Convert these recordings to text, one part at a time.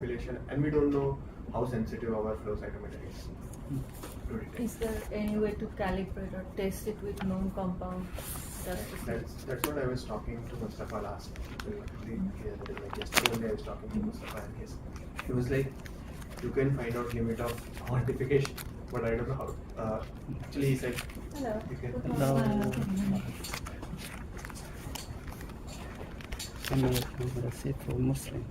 population, and we don't know how sensitive our flow cytometer is to detect. Is there any way to calibrate or test it with known compound? That's what I was talking to Mustafa last the other day. Like yesterday I was talking to Mustafa, and he was like, you can find out limit of quantification, but I don't know how. Actually, he said Hello. you can. Hello. I'm see for Muslim.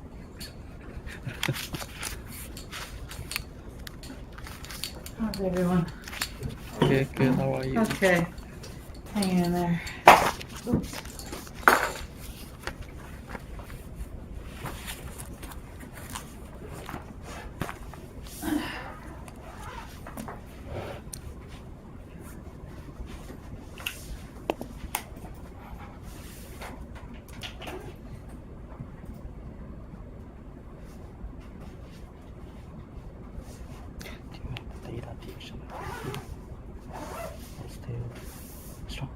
How's everyone? Good, good. How are you? Okay. Hang in there. Oops. Data addiction. Still strong.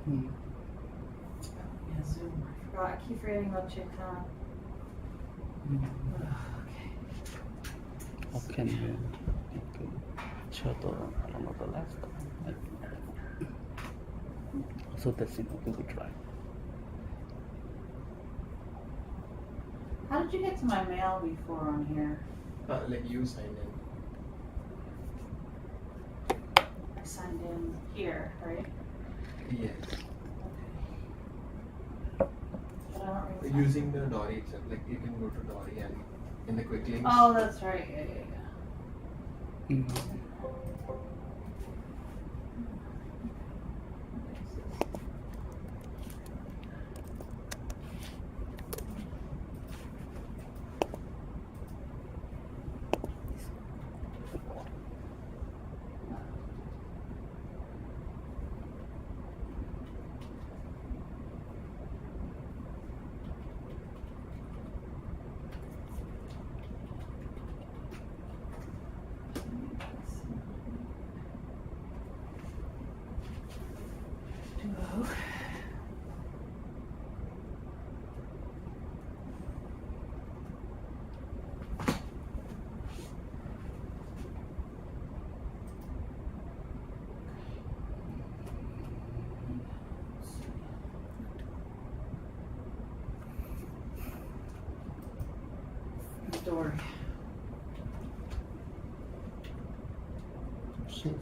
Yeah, Zoom. I forgot. I keep forgetting about TikTok. Okay. How can you show the last time? So that's in Google Drive. How did you get to my mail before on here? Like you signed in. I signed in here, right? Yes. But I don't really Using the Dory itself, like you can go to Dory and in the quick links. Oh, that's right. Yeah. Duo. Dory. She's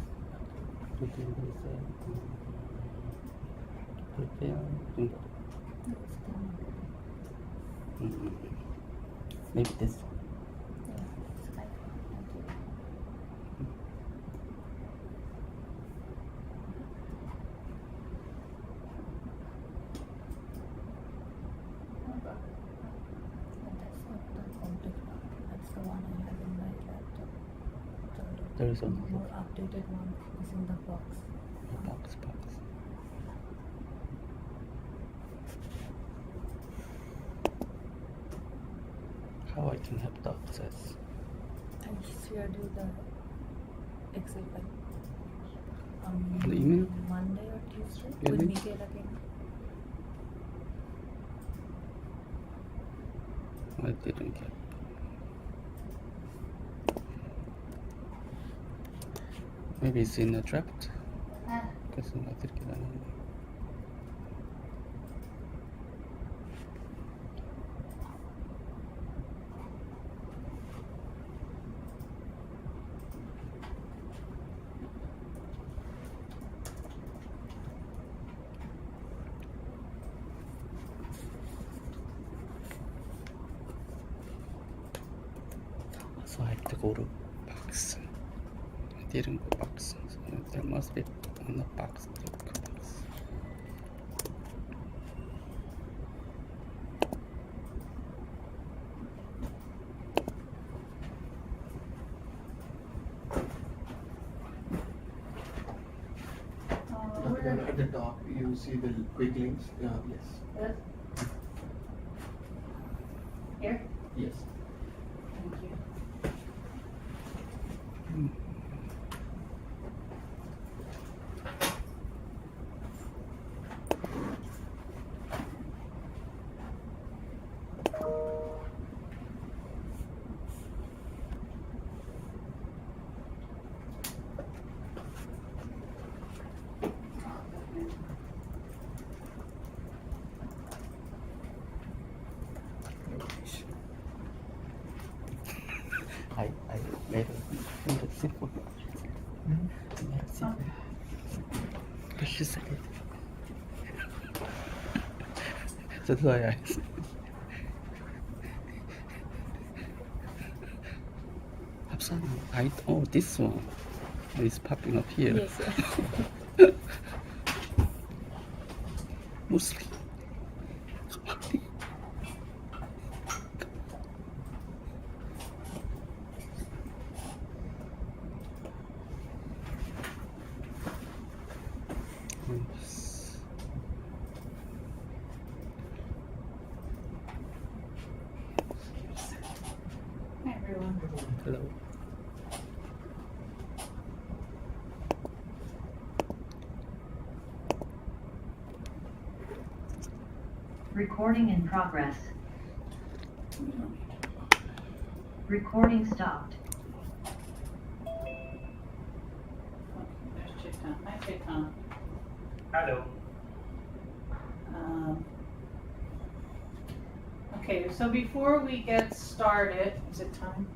putting this prepare. Maybe this one. That's the one I have in my laptop. There is The one more updated one is in the box. box. How I can have the access? I shared you the Excel file The email? Monday or Tuesday Really? with Miguel again. I didn't get. Maybe it's in a draft. Because I didn't get anything. So I had to go to box. I didn't go box. So there must be on the box. Then at the top, you see the quick links. Yes. This? Here? Yes. Thank you. I made a simple. I made a simple. But she said it. That's why I. Oh, this one is popping up here. Yes, Muslim. Hi, everyone. Hello. Recording in progress. Recording stopped. There's Chiton. Hi, Chiton. Hello. Okay, so before we get started, is it time?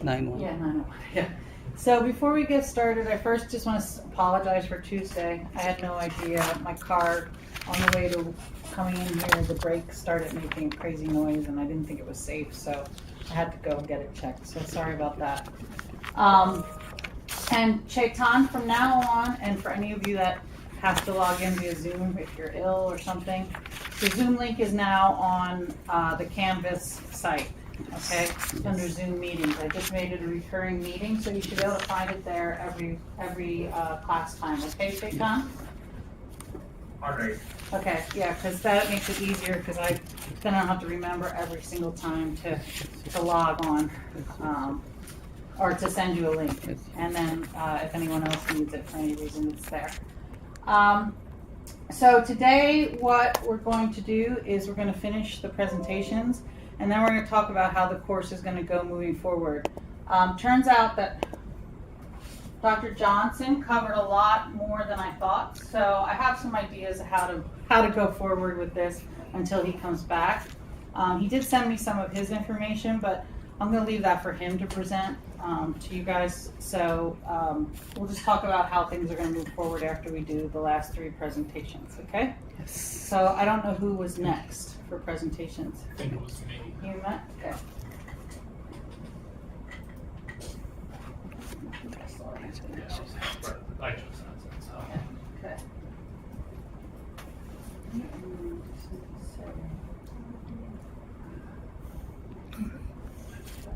9-1. Yeah, 9:01. Yeah. So before we get started, I first just want to apologize for Tuesday. I had no idea. My car, on the way to coming in here, the brakes started making a crazy noise, and I didn't think it was safe, so I had to go and get it checked. So sorry about that. And Chetan, from now on, and for any of you that have to log in via Zoom if you're ill or something, the Zoom link is now on the Canvas site. Okay, under Zoom meetings. I just made it a recurring meeting, so you should be able to find it there every class time. Okay, Chetan? All right. Okay, yeah, because that makes it easier, because then I don't have to remember every single time to log on, or to send you a link. Yes. And then if anyone else needs it for any reason, it's there. So today what we're going to do is we're going to finish the presentations, and then we're going to talk about how the course is going to go moving forward. Turns out that Dr. Johnson covered a lot more than I thought, so I have some ideas of how to go forward with this until he comes back. He did send me some of his information, but I'm going to leave that for him to present to you guys. So we'll just talk about how things are going to move forward after we do the last 3 presentations, okay? Yes. So I don't know who was next for presentations. I think it was me. You met? Okay. But I chose that, so. Okay.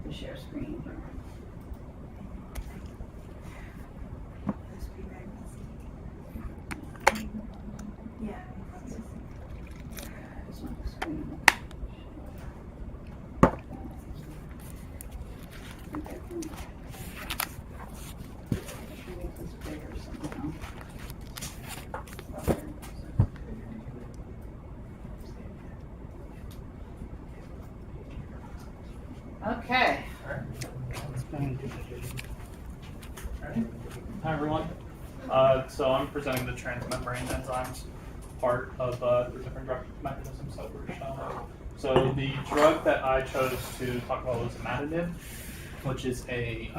The share screen. Just want the screen. Okay. Make this bigger somehow. Okay. It's fine. Alright. Hi everyone. So I'm presenting the transmembrane enzymes part of the different drug mechanisms that we're showing. So the drug that I chose to talk about was imatinib, which is a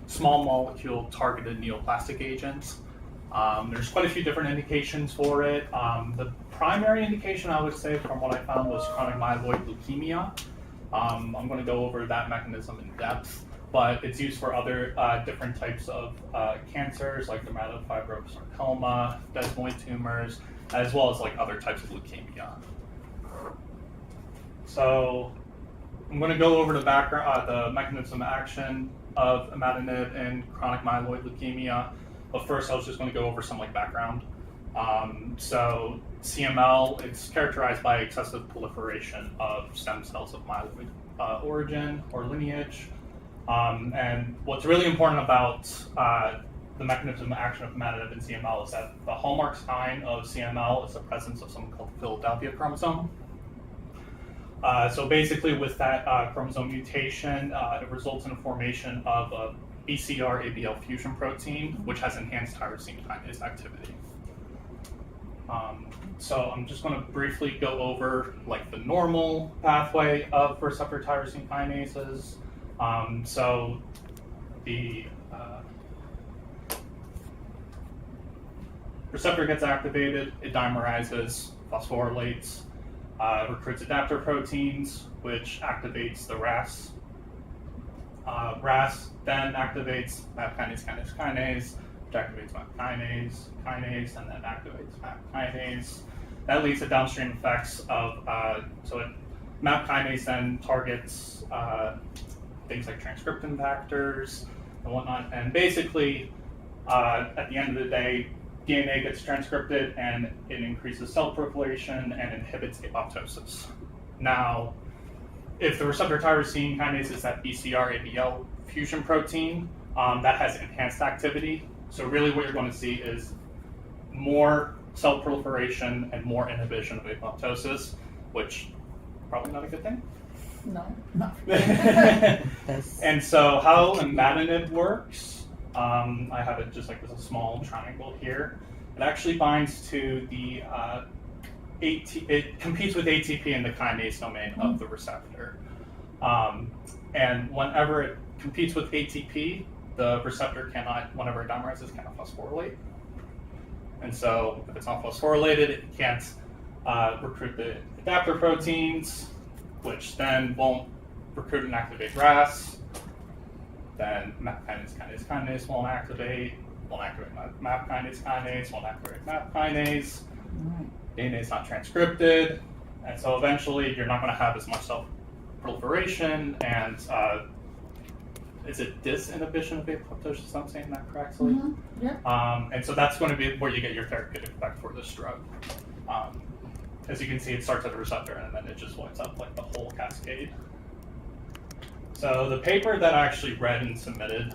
small molecule targeted neoplastic agent. There's quite a few different indications for it. The primary indication, I would say, from what I found, was chronic myeloid leukemia. I'm going to go over that mechanism in depth, but it's used for other different types of cancers like dermatofibrosarcoma, desmoid tumors, as well as like other types of leukemia. So I'm going to go over the background, the mechanism of action of imatinib in chronic myeloid leukemia. But first, I was just going to go over some like background. So CML, it's characterized by excessive proliferation of stem cells of myeloid origin or lineage. And what's really important about the mechanism of action of imatinib in CML is that the hallmark sign of CML is the presence of something called the Philadelphia chromosome. So basically with that chromosome mutation, it results in the formation of a BCR-ABL fusion protein, which has enhanced tyrosine kinase activity. So I'm just going to briefly go over like the normal pathway of receptor tyrosine kinases. So the receptor gets activated, it dimerizes, phosphorylates, recruits adapter proteins, which activates the RAS. RAS then activates MAP kinase, which activates MAP kinase, and then activates MAP kinase. That leads to downstream effects of, MAP kinase then targets things like transcription factors and whatnot. And basically, at the end of the day, DNA gets transcripted and it increases cell proliferation and inhibits apoptosis. Now, if the receptor tyrosine kinase is that BCR-ABL fusion protein, that has enhanced activity. So really what you're going to see is more cell proliferation and more inhibition of apoptosis, which probably not a good thing. No, not That's And so how imatinib works, I have it just like as a small triangle here. It actually binds to the it competes with ATP in the kinase domain of the receptor. And whenever it competes with ATP, the receptor cannot, whenever it dimerizes, cannot phosphorylate. And so if it's not phosphorylated, it can't recruit the adapter proteins, which then won't recruit and activate RAS. Then MAP kinase won't activate MAP kinase, won't activate MAP kinase. DNA is not transcripted, and so eventually you're not going to have as much cell proliferation and is it disinhibition of apoptosis? I'm saying that correctly. Yeah. And so that's going to be where you get your therapeutic effect for this drug. As you can see, it starts at the receptor and then it just winds up like the whole cascade. So the paper that I actually read and submitted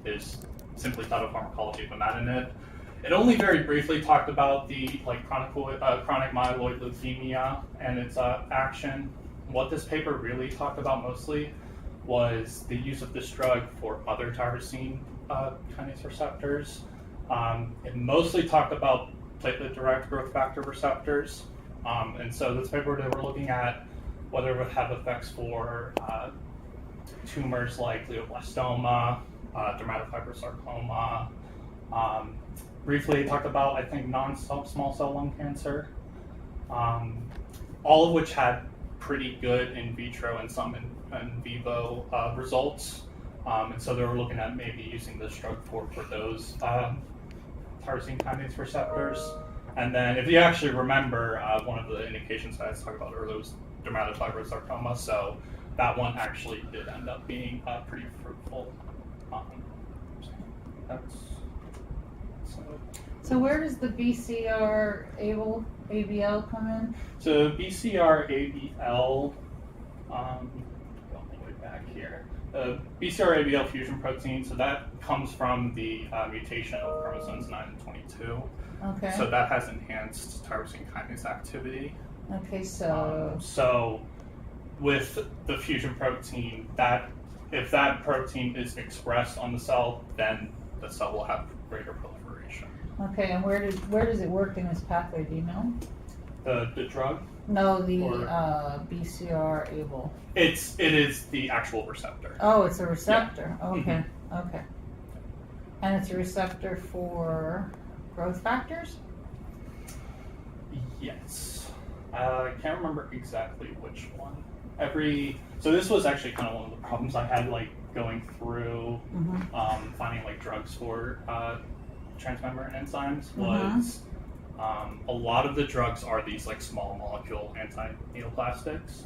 is simply titled Pharmacology of Imatinib. It only very briefly talked about the chronic myeloid leukemia and its action. What this paper really talked about mostly was the use of this drug for other tyrosine kinase receptors. It mostly talked about platelet-derived growth factor receptors. And so this paper, they were looking at whether it would have effects for tumors like glioblastoma, dermatofibrosarcoma. Briefly, it talked about, I think, non-small cell lung cancer, all of which had pretty good in vitro and some in vivo results. And so they were looking at maybe using this drug for those tyrosine kinase receptors. And then if you actually remember, one of the indications that I was talking about earlier was dermatofibrosarcoma, so that one actually did end up being pretty fruitful. So where does the BCR-ABL come in? So BCR-ABL, going all the way back here. The BCR-ABL fusion protein, so that comes from the mutation of chromosomes 9 and 22. Okay. So that has enhanced tyrosine kinase activity. Okay, so So with the fusion protein, that if that protein is expressed on the cell, then the cell will have greater proliferation. okay, and where does it work in this pathway? Do you know? The drug, No, the Or- BCR-ABL. it is the actual receptor. Oh, it's a receptor. Okay, Mm-hmm. okay. And it's a receptor for growth factors? Yes. I can't remember exactly which one. So this was actually kind of one of the problems I had going through Mm-hmm. finding drugs for transmembrane enzymes was a lot of the drugs are these small molecule anti-neoplastics,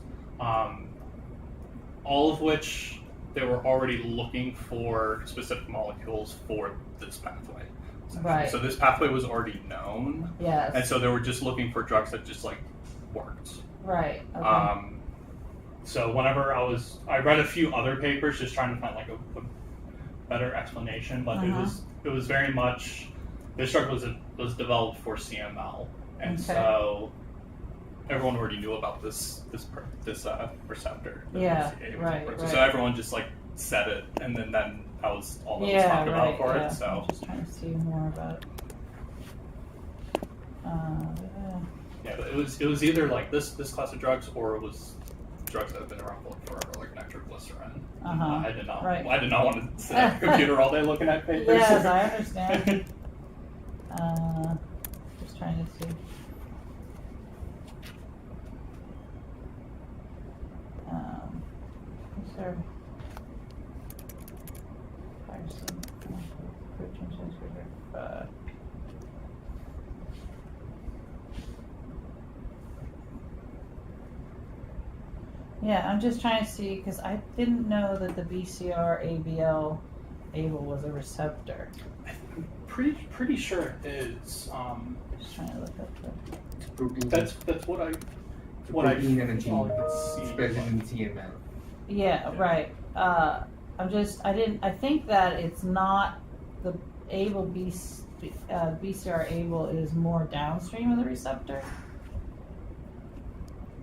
all of which they were already looking for specific molecules for this pathway. essentially. Right. So this pathway was already known, Yes. and so they were just looking for drugs that just like worked. Right. Okay. So whenever I read a few other papers just trying to find like a better explanation, but it was very much this drug was developed for CML, and Okay. so everyone already knew about this receptor. the Yeah, BCA right, receptor. right. So everyone just like said it, and then that was all that was Yeah. talked about Right. for Yeah. it. So I'm just trying to see more about it. yeah, but it was either like this class of drugs, or it was drugs that have been around for like nitroglycerin. I did not Right. I did not want to sit at the computer all day looking at papers. Yes, I understand. Just trying to see. Is there tyrosine protein transcript? Yeah, I'm just trying to see because I didn't know that the BCR-ABL was a receptor. I'm pretty sure it is. Just trying to look up the. It's protein. That's what I it's a what I protein and a gene all I could see. present in CML. Yeah, right. I think that it's not the BCR-ABL is more downstream of the receptor.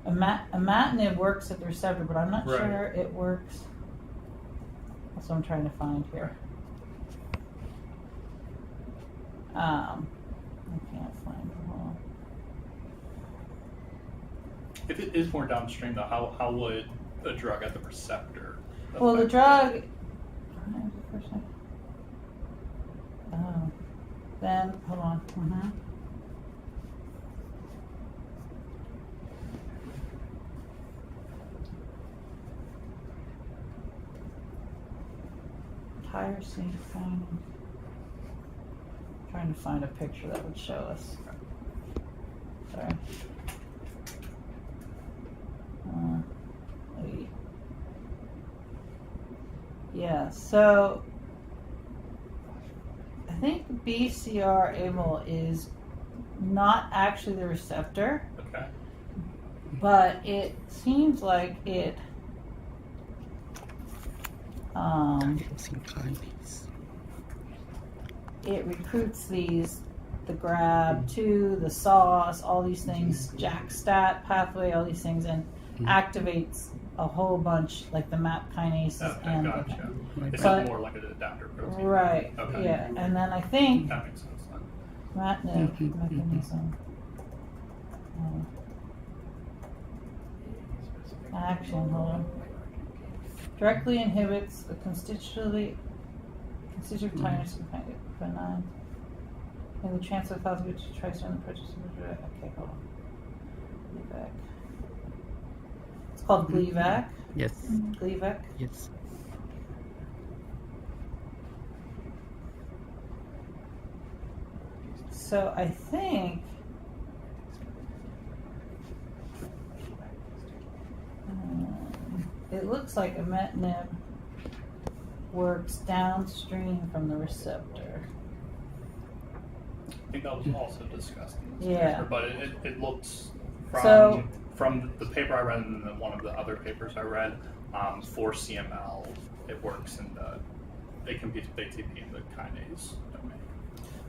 Imatinib works at the receptor, but I'm not Right. sure it works. That's what I'm trying to find here. I can't find it. Hold on. If it is more downstream, though, how would a drug at the receptor? Well, the affect drug. Then hold on. Tyrosine kinase. Trying to find a picture that would show us. Sorry. Yeah, so I think BCR-ABL is not actually the receptor, Okay. but it seems like it Tyrosine kinase. it recruits the GRAB2, the SOS, all these things, JAK-STAT pathway, all these things, and activates a whole bunch, like the MAP kinases Okay, and gotcha. It's But- more like an adapter protein. right, Okay. yeah, and then I think That makes sense then. imatinib mechanism. Action, hold on. Directly inhibits the constitutive tyrosine kinase and the transfer of phosphate to trace on the purchase of the drug. Okay, hold on. Gleevec. It's called Gleevec. Yes. Gleevec. Yes. So I think it looks like imatinib works downstream from the receptor. I think that was also discussed in this Yeah. paper, but it looks So- from the paper I read and then one of the other papers I read for CML, it works in they compete with ATP in the kinase domain.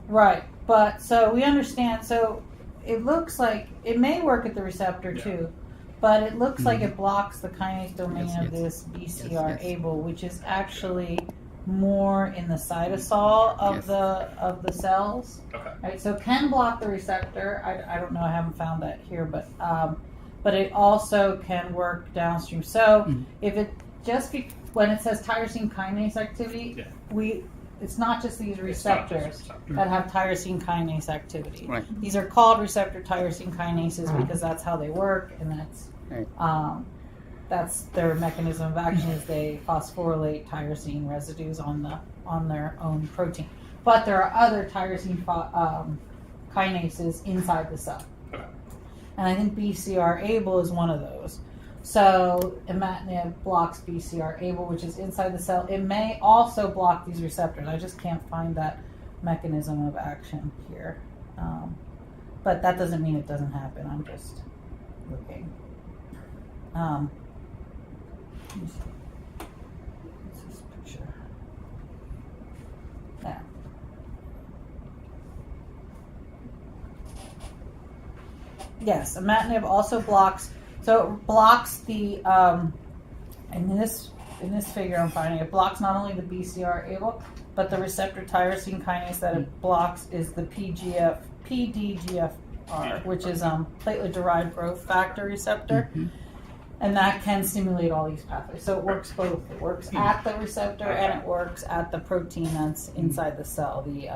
Right, but so we understand. So it looks like it may work at the receptor Yeah. too, but it looks like it blocks the kinase domain Yes, of yes. this BCR-ABL, Yes, which is actually more in the cytosol of Yes. the cells. Okay. Right, so it can block the receptor. I don't know. I haven't found that here, but it also can work downstream. So if it just when it says tyrosine kinase activity, Yeah. it's not just these It's not just receptors receptor. that have tyrosine kinase activity. Right. These are called receptor tyrosine kinases because that's how they work, and Right. that's their mechanism of action is they phosphorylate tyrosine residues on their own protein. But there are other tyrosine kinases inside the cell, Okay. and I think BCR-ABL is one of those. So imatinib blocks BCR-ABL, which is inside the cell. It may also block these receptors. I just can't find that mechanism of action here. But that doesn't mean it doesn't happen. I'm just looking. Let me see. What's this picture? Yeah. Yes, imatinib also blocks. So it blocks the in this figure I'm finding, it blocks not only the BCR-ABL but the receptor tyrosine kinase that it blocks is the PDGFR, which is platelet-derived growth factor receptor, and that can stimulate all these pathways. So it works both. It works at the receptor and it works at the protein that's inside the cell, the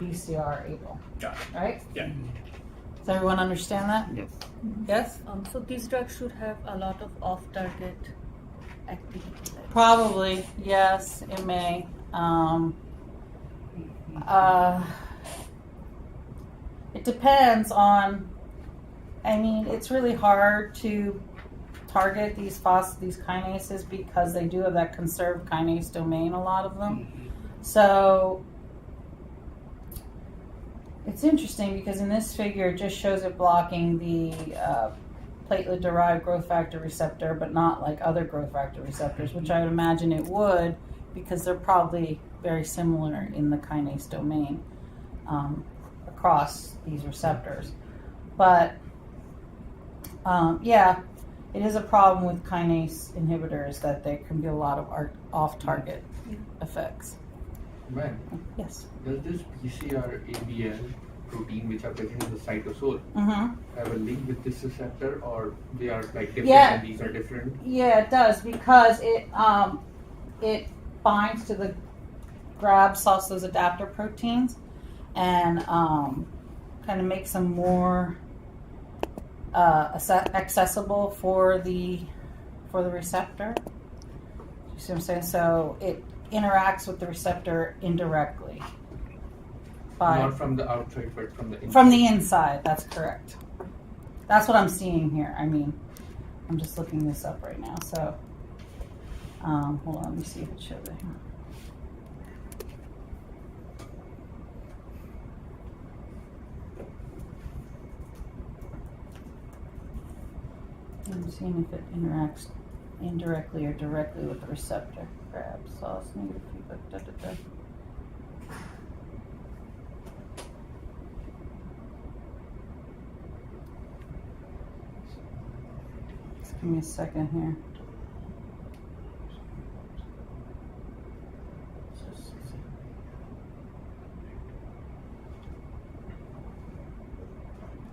BCR-ABL. Got it. Right? Yeah. Does everyone understand that? Yes. Yes? So these drugs should have a lot of off-target activity. Like Probably, yes, it may. It depends on. I mean, it's really hard to target these kinases because they do have that conserved kinase domain. A lot of them. So it's interesting because in this figure it just shows it blocking the platelet-derived growth factor receptor, but not like other growth factor receptors, which I would imagine it would because they're probably very similar in the kinase domain across these receptors. But yeah, it is a problem with kinase inhibitors that there can be a lot of off-target effects. Man, Yes. does this BCR-ABL protein which are present in the cytosol Mm-hmm. have a link with this receptor, or they are like different Yeah. and these are different? Yeah, it does because it binds to the grab sauce, those adapter proteins, and kind of makes them more accessible for the receptor. You see what I'm saying? So it interacts with the receptor indirectly. Not from the outside, but from the inside. From the inside, that's correct. That's what I'm seeing here. I mean, I'm just looking this up right now. So, hold on, let me see if it shows it here. I'm seeing if it interacts indirectly or directly with the receptor. Grab sauce, negative feedback, da da da. Just give me a second here.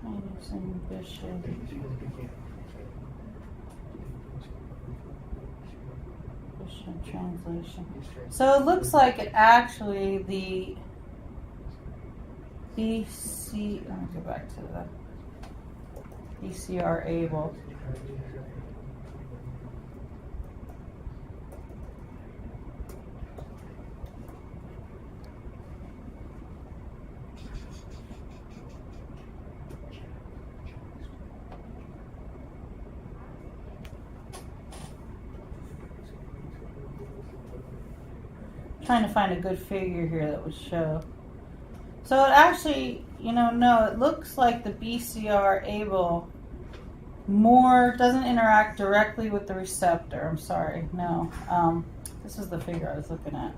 Kinase inhibition. Translation. So it looks like it actually the BC. Let me go back to the BCR-ABL. Trying to find a good figure here that would show. So it actually, no, it looks like the BCR-ABL more doesn't interact directly with the receptor. I'm sorry, no. This is the figure I was looking at.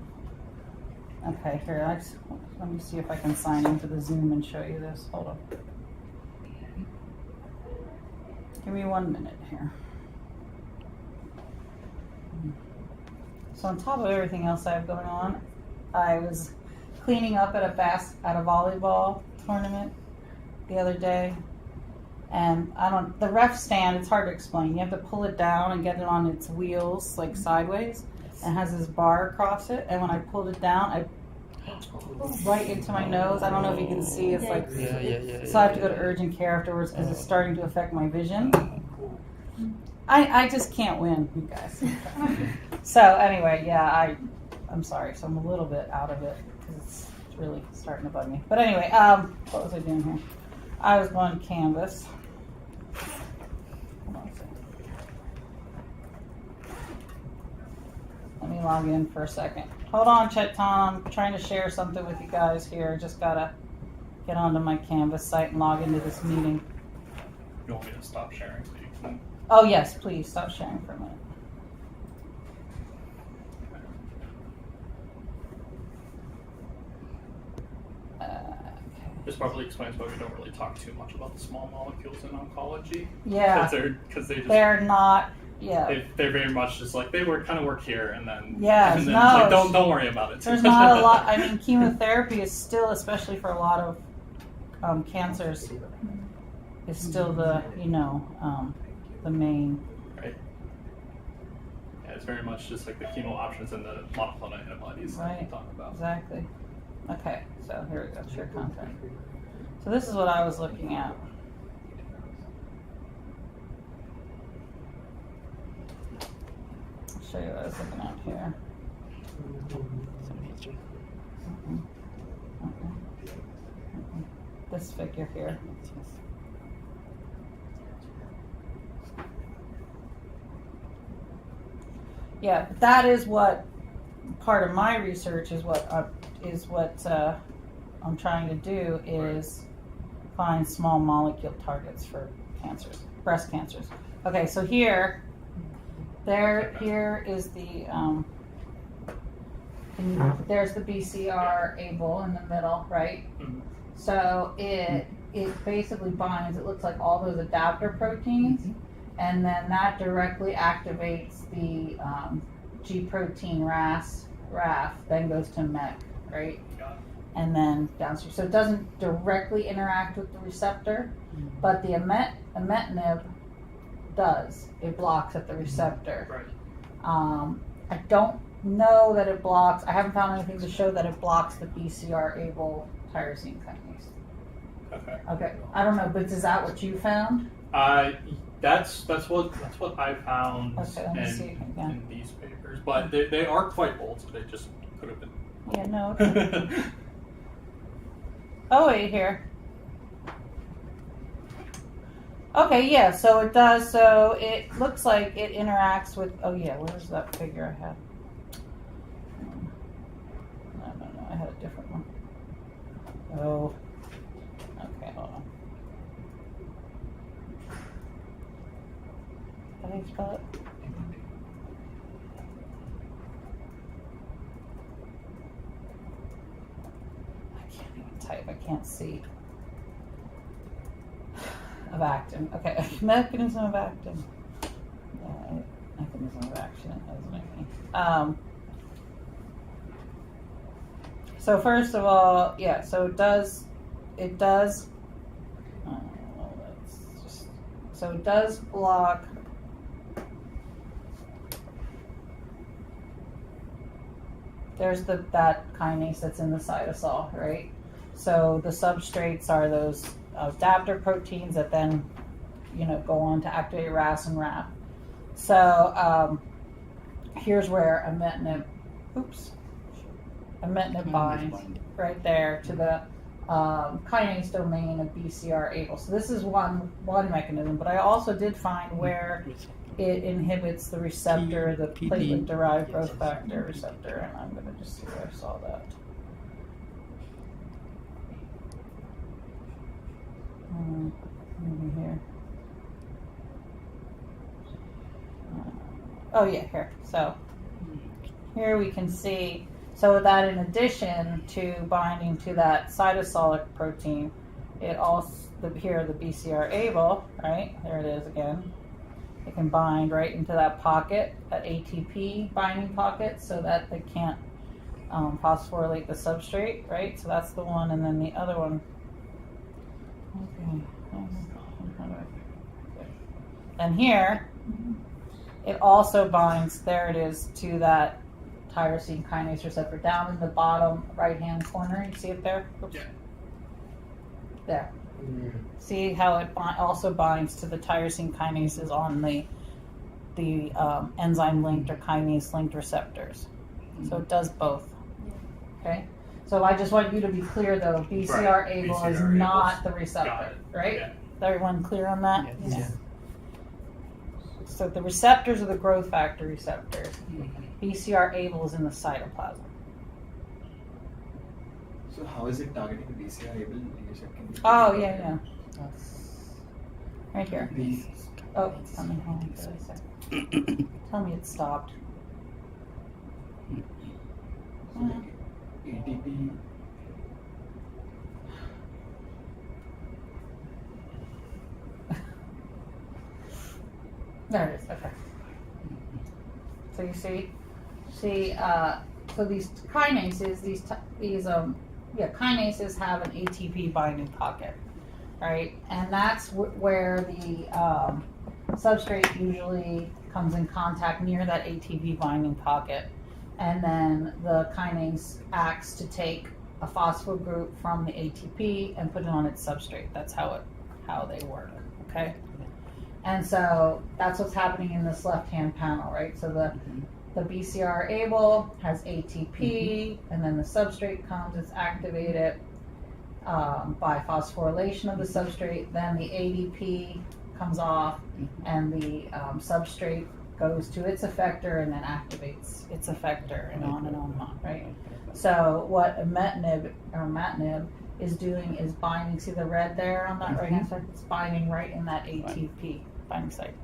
Okay, here, let me see if I can sign into the Zoom and show you this. Hold on. Give me 1 minute here. So on top of everything else I have going on, I was cleaning up at a volleyball tournament the other day, and the ref stand, it's hard to explain. You have to pull it down and get it on its wheels, like sideways, and it has this bar across it. And when I pulled it down, I right into my nose. I don't know if you can see. It's like so I have to go to urgent care afterwards because it's starting to affect my vision. I just can't win, you guys. So anyway, yeah, I'm sorry. So I'm a little bit out of it because it's really starting to bug me. But anyway, what was I doing here? I was going to Canvas. Hold on a second. Let me log in for a second. Hold on, Chet Tom. I'm trying to share something with you guys here. Just gotta get onto my Canvas site and log into this meeting. You want me to stop sharing so you can? Oh yes, please stop sharing for a minute. This probably explains why we don't really talk too much about the small molecules in oncology. Yeah, Because they just they're not. Yeah, they're very much just like they kind of work here and then Yes, and then no, it's like don't worry about it. there's not a lot. I mean, chemotherapy is still, especially for a lot of cancers, is still the the main. Right. Yeah, it's very much just like the chemo options and the monoclonal antibodies that Right. we talk about. Exactly. Okay, so here we go. Share content. So this is what I was looking at. I'll show you what I was looking at here. This figure here. Yeah, but that is what part of my research is. What I'm trying to do is find small molecule targets for cancers, breast cancers. Okay, so here is the there's the BCR able in the middle, right? Mhm. So it basically binds. It looks like all those adapter proteins, and then that directly activates the G protein RAF, then goes to MEK, right? Got it. And then downstream. So it doesn't directly interact with the receptor, but the imatinib does. It blocks at the receptor. Right. I don't know that it blocks. I haven't found anything to show that it blocks the BCR-able tyrosine kinase. Okay. Okay, I don't know, but is that what you found? That's what I found Okay, let me see again. in these papers, but they are quite old, so they just could have been. Yeah, no. Okay. Oh, wait, here. Okay, yeah, so it does. So it looks like it interacts with. Oh, yeah, where's that figure I had? No, I had a different one. Oh. Okay, hold on. How do you spell it? I can't even type. I can't see. Avactin. Okay, mechanism of action. Mechanism of action. So first of all, yeah. So it does. So it does block. There's that kinase that's in the cytosol, right? So the substrates are those adapter proteins that then, go on to activate RAS and RAF. So here's where imatinib binds right there to the kinase domain of BCR-ABL. So this is one mechanism, but I also did find where it inhibits the receptor, the platelet-derived growth factor receptor, and I'm going to just see where I saw that. Maybe here. Oh yeah, here. So here we can see, so that in addition to binding to that cytosolic protein, it also, here the BCR-ABL, right? There it is again. It can bind right into that pocket, that ATP binding pocket, so that they can't phosphorylate the substrate, right? So that's the one, and then the other one. Okay. And here, it also binds, there it is, to that tyrosine kinase receptor down in the bottom right-hand corner. You see it there? Oops. Yeah. There. See how it also binds to the tyrosine kinases on the enzyme-linked or kinase-linked recepers. So it does both. Okay? So I just want you to be clear, though, BCR-ABL is not the receptor, right? Yeah. Is everyone clear on that? Yes. So the receptors are the growth factor receptors. BCR-ABL is in the cytoplasm. So how is it targeting BCR-ABL? You said, can you Oh, repeat yeah, that? yeah. Right here. The Oh, it's coming home. Tell me it stopped. so the ATP. There it is. Okay. So you see, so these kinases, kinases have an ATP binding pocket, right? And that's where the substrate usually comes in contact near that ATP binding pocket, and then the kinase acts to take a phospho group from the ATP and put it on its substrate. That's how they work. Okay. And so that's what's happening in this left-hand panel, right? So the BCR-ABL has ATP, and then the substrate comes, it's activated by phosphorylation of the substrate. Then the ADP comes off, and the substrate goes to its effector and then activates its effector, and on and on and on, right? So what imatinib is doing is binding, see the red there on that right-hand side? It's binding right in that ATP binding site.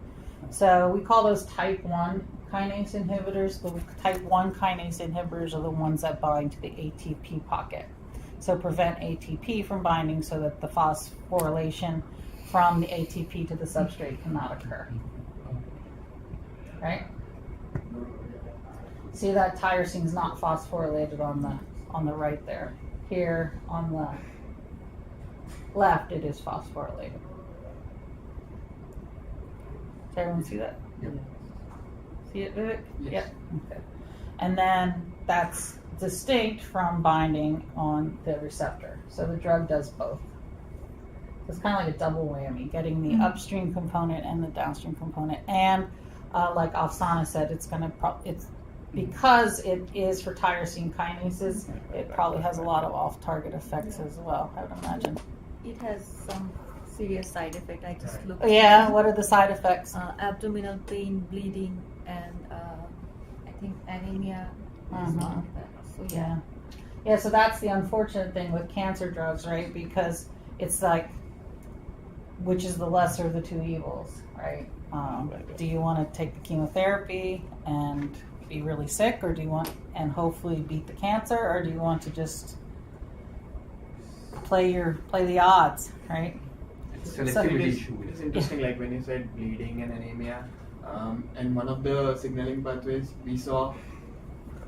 So we call those type 1 kinase inhibitors. The type 1 kinase inhibitors are the ones that bind to the ATP pocket. So prevent ATP from binding so that the phosphorylation from the ATP to the substrate cannot occur. Right? See that tyrosine is not phosphorylated on the right there. Here on the left it is phosphorylated. Does everyone see that? Yep. See it, Vivek? Yes. Yep. Okay. And then that's distinct from binding on the receptor. So the drug does both. It's kind of like a double whammy, getting the upstream component and the downstream component. And like Afsana said, it's because it is for tyrosine kinases, it probably has a lot of off-target effects as well, I would imagine. It has some serious side effect. I just looked. Yeah, what are the side effects? Abdominal pain, bleeding, and I think anemia is one of them. So Yeah. Yeah, so that's the unfortunate thing with cancer drugs, right? Because it's like, which is the lesser of the two evils, right? Do you want to take the chemotherapy and be really sick, or do you want and hopefully beat the cancer, or do you want to just play the odds, right? It's So selectivity It is, issue. it is interesting, like when you said bleeding and anemia, and one of the signaling pathways we saw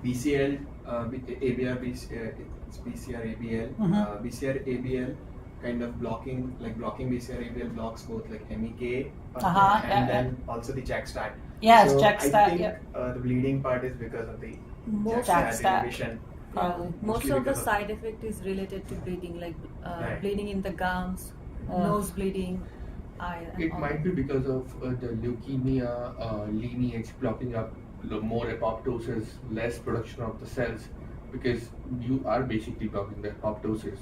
BCL, ABR, it's BCR-ABL, BCR-ABL kind of blocking BCR-ABL blocks both like MEK pathway and then also the JAK-STAT. Yes, so JAK-STAT, I think yep. The bleeding part is because of the most JAK-STAT inhibition. Probably. most Mostly of the because of- side effect is related to bleeding, like Right. bleeding in the gums, nose bleeding, eye. And It all might that. be because of the leukemia lineage blocking up more apoptosis, less production of the cells, because you are basically blocking the apoptosis.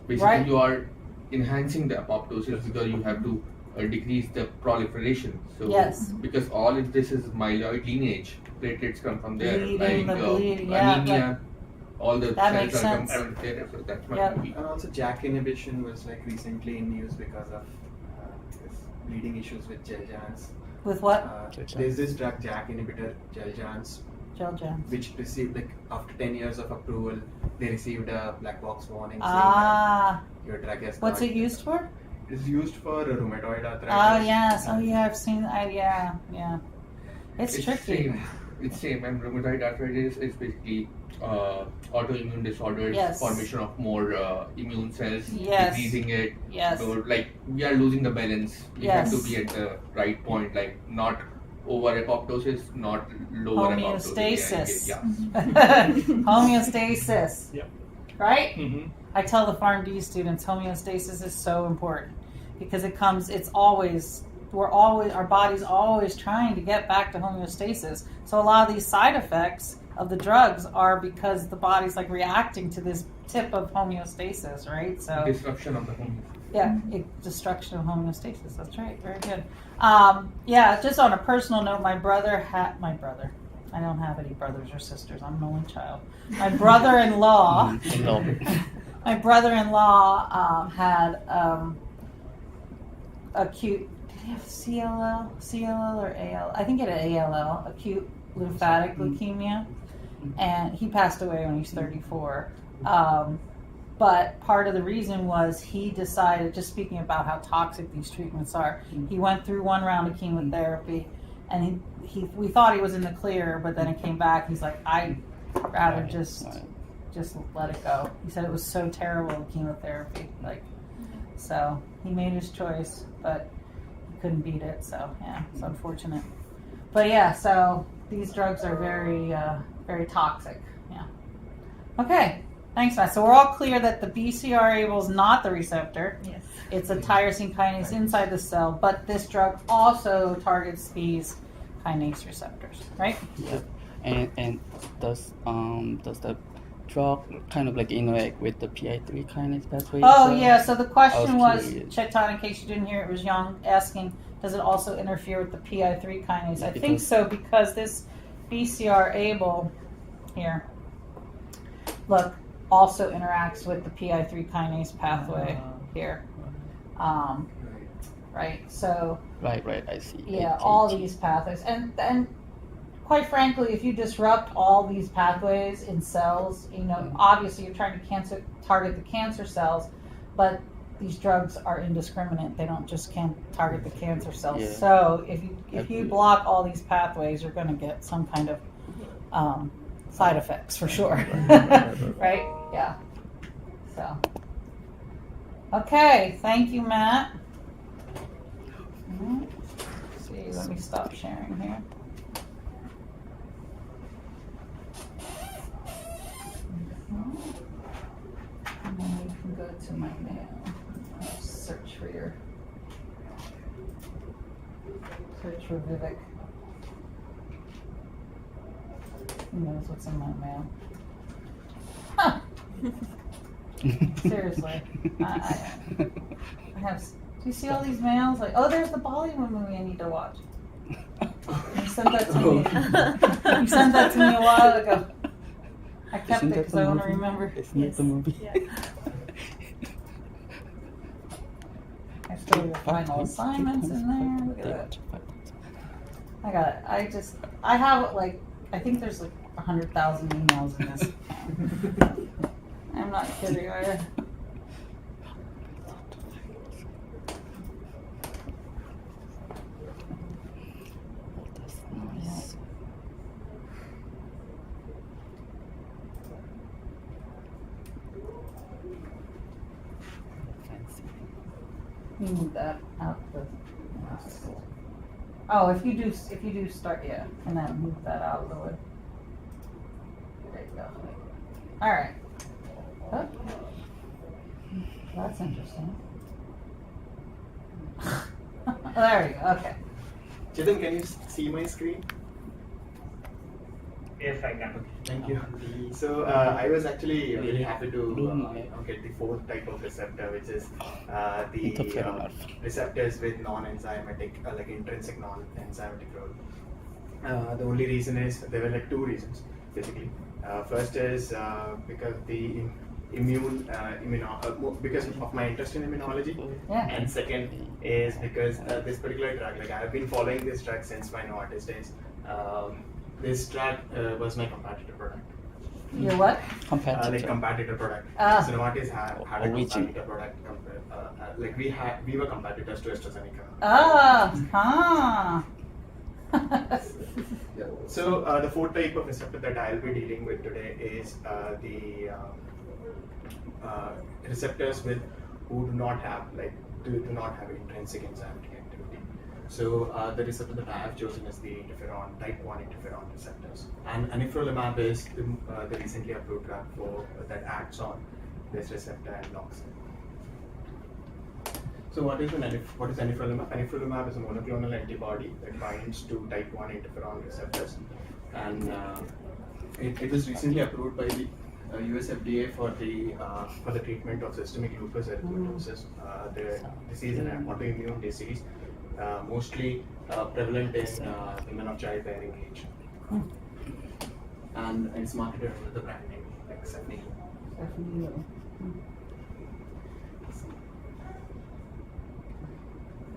Basically, Right. you are enhancing the apoptosis because you have to decrease the proliferation. So, Yes. because all of this is myeloid lineage, platelets come from there, Bleeding, like the bleeding, yeah, anemia, all the That cells makes are sense. there. So that's why Yep. we. And also JAK inhibition was like recently in news because of this bleeding issues with Jeljans. With what? There's this drug JAK inhibitor, Jeljans, Jeljans. which received like after 10 years of approval, they received a black box warning saying Ah, that your drug has what's got- it used for? It's used for rheumatoid arthritis. Oh yes, oh yeah, I've seen. Yeah. It's tricky. Same. It's same. And rheumatoid arthritis is basically autoimmune disorders, Yes. formation of more immune cells, Yes. decreasing it. Yes. So, like we are losing the balance. We have to Yes. be at the right point, like not over apoptosis, not lower Homeostasis. apoptosis. Yeah. Homeostasis. Yep. Right? Mm-hmm. I tell the PharmD students homeostasis is so important because our body's always trying to get back to homeostasis. So a lot of these side effects of the drugs are because the body's like reacting to this tip of homeostasis, right? So Disruption of the homeostasis. Yeah, destruction of homeostasis. That's right. Very good. Yeah, just on a personal note, my brother. I don't have any brothers or sisters. I'm an only child. My brother-in-law. My brother-in-law had acute. Did he have CLL or AL? I think he had ALL, acute lymphatic leukemia, and he passed away when he was 34. But part of the reason was he decided, just speaking about how toxic these treatments are, he went through one round of chemotherapy, and we thought he was in the clear, but then it came back. He's like, I'd rather just let it go. He said it was so terrible, the chemotherapy. So he made his choice, but he couldn't beat it. So yeah, it's unfortunate. But yeah, so these drugs are very, very toxic. Yeah. Okay. Thanks, Matt. So we're all clear that the BCR-ABL is not the receptor. Yes. It's a tyrosine kinase inside the cell, but this drug also targets these kinase receptors, right? Yeah. And does the drug kind of like interact with the PI3 kinase pathway? Oh, as well? yeah. So the question I was was, curious. Chetan, in case you didn't hear it, was Young asking, does it also interfere with the PI3 kinase? Yeah, I think because- so, because this BCR-ABL here, look, also interacts with the PI3 kinase pathway here. Right? So, Right, I see. yeah, Okay. all these pathways. And quite frankly, if you disrupt all these pathways in cells, obviously you're trying to target the cancer cells, but these drugs are indiscriminate. They don't just target the cancer cells. Yeah. So if you Agree. block all these pathways, you're going to get some kind of side effects for sure. Right? Yeah. So. Okay. Thank you, Matt. Let's see, let me stop sharing here. And then you can go to my mail. I'll search for Vivek. Who knows what's in my mail? Huh. Seriously. I have. Do you see all these mails? Like, oh, there's the Bollywood movie I need to watch. You sent that to me. You sent that to me a while ago. I kept Isn't it that because the I want to movie? remember. Isn't it the movie? Yeah. I still have the final assignments in there. Look at that. I got it. I have I think there's 100,000 emails in this. I'm not kidding. That's nice. Fancy. You move that out the. Oh, if you do start, yeah, and then move that out of the way. There you go. All right. Oh. That's interesting. There you go. Okay. Chetan, can you see my screen? Yes, I can. Thank you. So I was actually really happy to get the fourth type of receptor, which is the receptors with non-enzymatic, like intrinsic non-enzymatic role. The only reason is there were two reasons basically. First is because the because of my interest in immunology, Yeah. and second is because this particular drug, I have been following this drug since my Novartis days. This drug was my competitor product. You're what? Competitor. Competitor product. Ah. So Novartis had a Origin. competitor product. We were competitors to AstraZeneca. Ah, So the fourth type of receptor that I'll be dealing with today is the receptors who do not have intrinsic enzymatic activity. So the receptor that I have chosen is the interferon, type 1 interferon receptors. And anifrolumab is the recently approved drug that acts on this receptor and blocks it. So what is anifrolumab? Anifrolumab is a monoclonal antibody that binds to type 1 interferon receptors, and it was recently approved by the US FDA for the treatment of systemic lupus erythematosus. The disease is an autoimmune disease, mostly prevalent in women of childbearing age, and it's marketed under the brand name like Cefnee. I